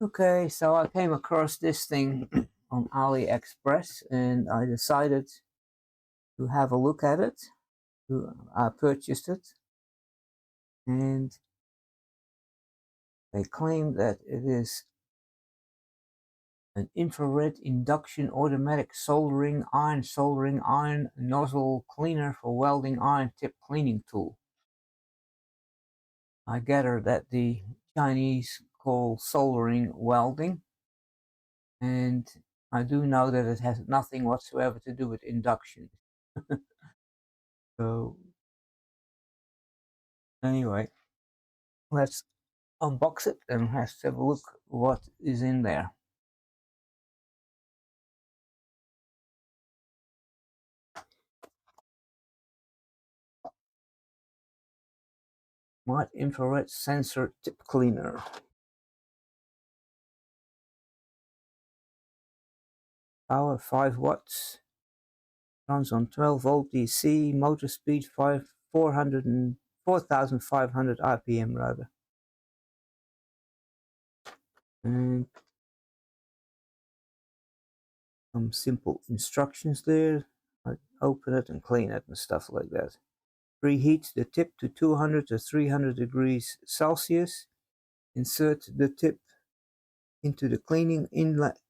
Okay, so I came across this thing on AliExpress and I decided to have a look at it. I purchased it and they claim that it is an infrared induction automatic soldering iron nozzle cleaner for welding iron tip cleaning tool. I gather that the Chinese call soldering welding, and I do know that it has nothing whatsoever to do with induction. So anyway, let's unbox it and let's have a look what is in there. Smart infrared sensor tip cleaner. Power 5 watts. Runs on 12 volt DC. Motor speed 4,500 RPM rather. And some simple instructions there. I open it and clean it and stuff like that. Preheat the tip to 200 to 300 degrees Celsius. Insert the tip into the cleaning inlet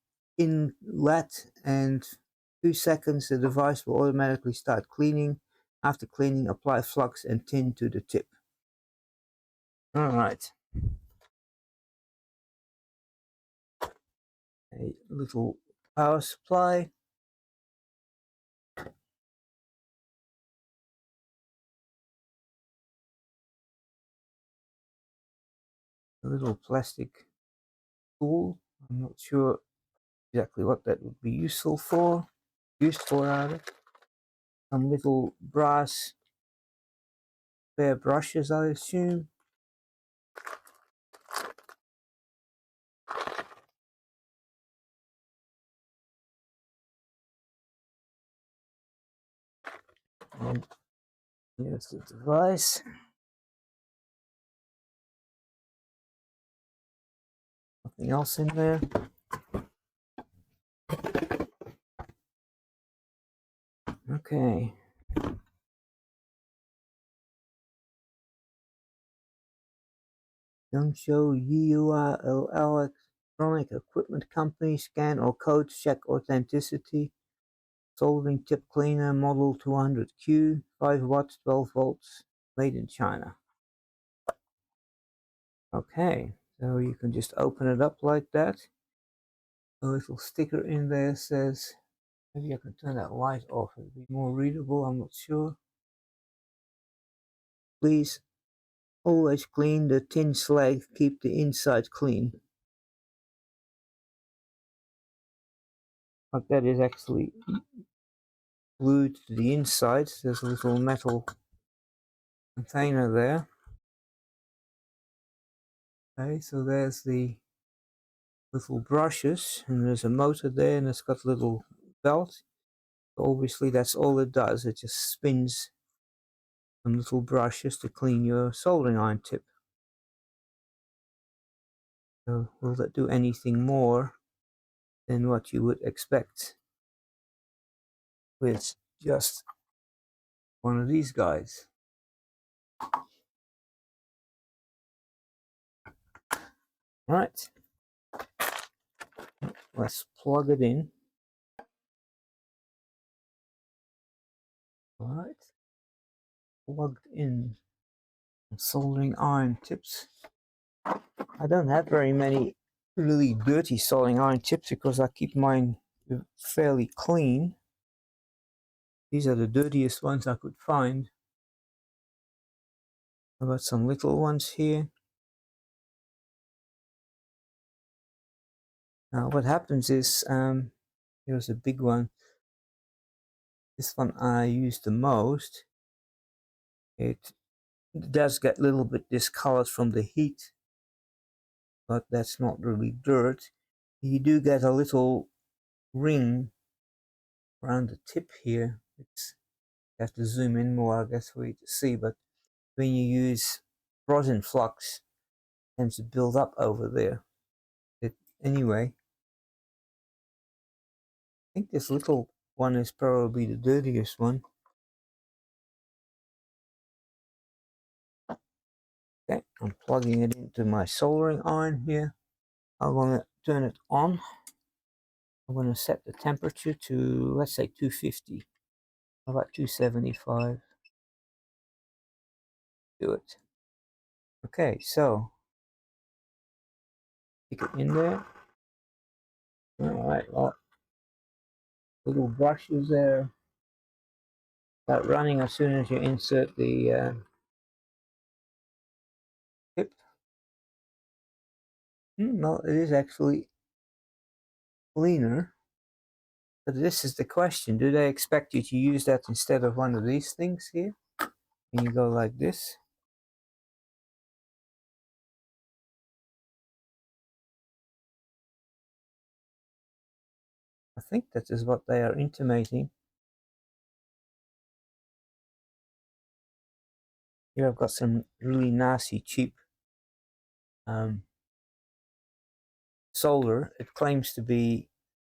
and 2 seconds the device will automatically start cleaning. After cleaning, apply flux and tin to the tip. Alright. A little power supply. A little plastic tool. I'm not sure exactly what that would be useful for. Rather. Some little brass spare brushes, I assume. And here's the device. Nothing else in there. Okay. Yongshow YIHUA Electronic Equipment Company. Scan or code check authenticity. Soldering Tip Cleaner Model 200Q. 5 watts, 12 volts. Made in China. Okay, so you can just open it up like that. A little sticker in there says, maybe I can turn that light off, it'll be more readable, I'm not sure. Please always clean the tin slag, keep the inside clean. But that is actually glued to the inside. There's a little metal container there. Okay, so there's the little brushes, and there's a motor there, and it's got a little belt. Obviously that's all it does, it just spins some little brushes to clean your soldering iron tip. So will that do anything more than what you would expect with just one of these guys? Right, let's plug it in. Alright, plugged in soldering iron tips. I don't have very many really dirty soldering iron tips because I keep mine fairly clean. These are the dirtiest ones I could find. I've got some little ones here. Now what happens is, here's a big one. This one I use the most. It does get a little bit discolored from the heat, but that's not really dirt. You do get a little ring around the tip here. You have to zoom in more, I guess, for you to see, but when you use rosin flux, it tends to build up over there. It anyway. I think this little one is probably the dirtiest one. Okay, I'm plugging it into my soldering iron here. I'm going to turn it on. I'm going to set the temperature to, let's say, 250. How about 275? Do it. Okay, so stick it in there. Alright, well, little brushes there start running as soon as you insert the tip. No, it is actually cleaner. But this is the question. Do they expect you to use that instead of one of these things here? And you go like this. I think that is what they are intimating. Here I've got some really nasty, cheap solder. It claims to be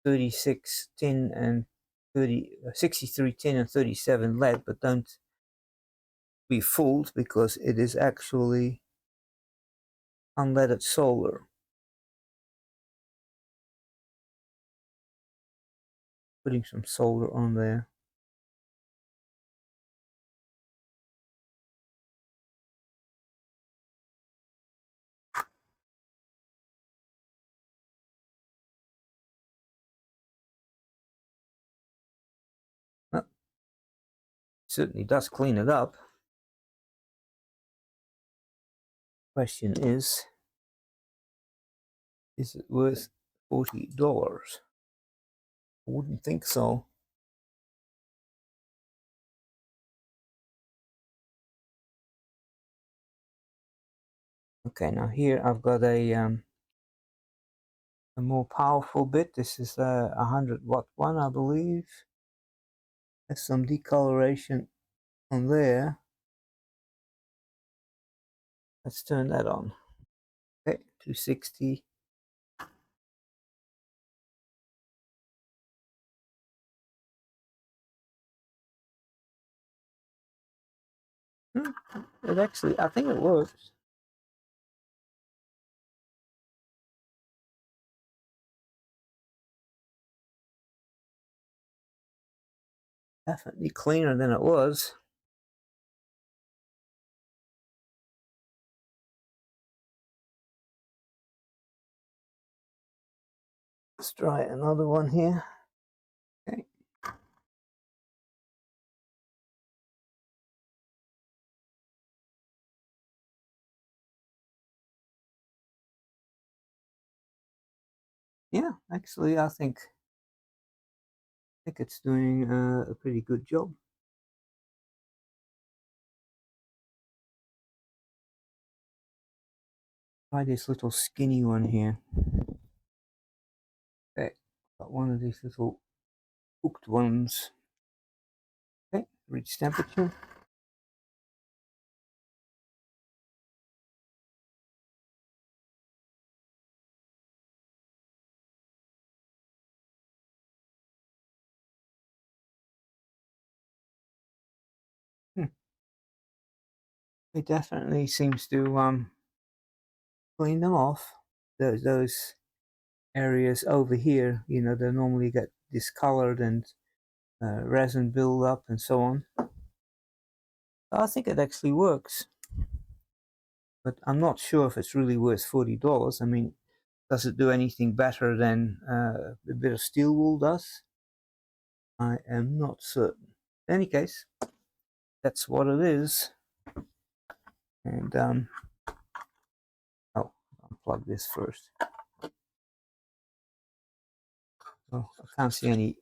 36 tin and 63 tin and 37 lead, but don't be fooled because it is actually unleaded solder. Putting some solder on there. Well, certainly does clean it up. Question is it worth $40? I wouldn't think so. Okay, now here I've got a more powerful bit. This is a 100-watt one, I believe. There's some decoloration on there. Let's turn that on. Okay, 260. It actually, I think it works. Definitely cleaner than it was. Let's try another one here. Okay. Yeah, actually, I think it's doing a pretty good job. Try this little skinny one here. Okay, got one of these little hooked ones. Okay, reach temperature. It definitely seems to clean them off. Those areas over here, you know, they normally get discolored and resin build up and so on. I think it actually works, but I'm not sure if it's really worth $40. I mean, does it do anything better than a bit of steel wool does? I am not certain. In any case, that's what it is. And oh, I'll plug this first. Oh, I can't see any.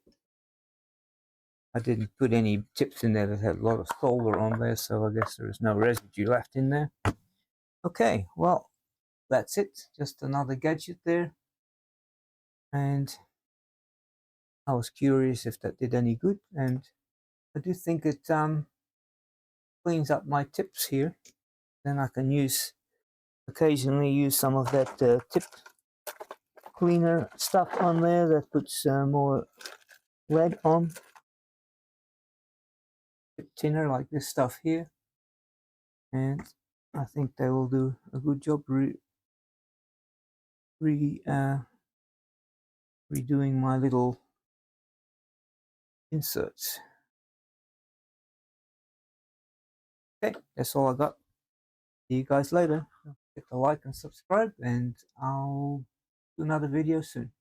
I didn't put any tips in there that had a lot of solder on there, so I guess there is no residue left in there. Okay, well, that's it. Just another gadget there. And I was curious if that did any good, and I do think it cleans up my tips here. Then I can occasionally use some of that tip cleaner stuff on there that puts more lead on. A bit thinner, like this stuff here, and I think they will do a good job redoing my little inserts. Okay, that's all I got. See you guys later. Hit the like and subscribe, and I'll do another video soon.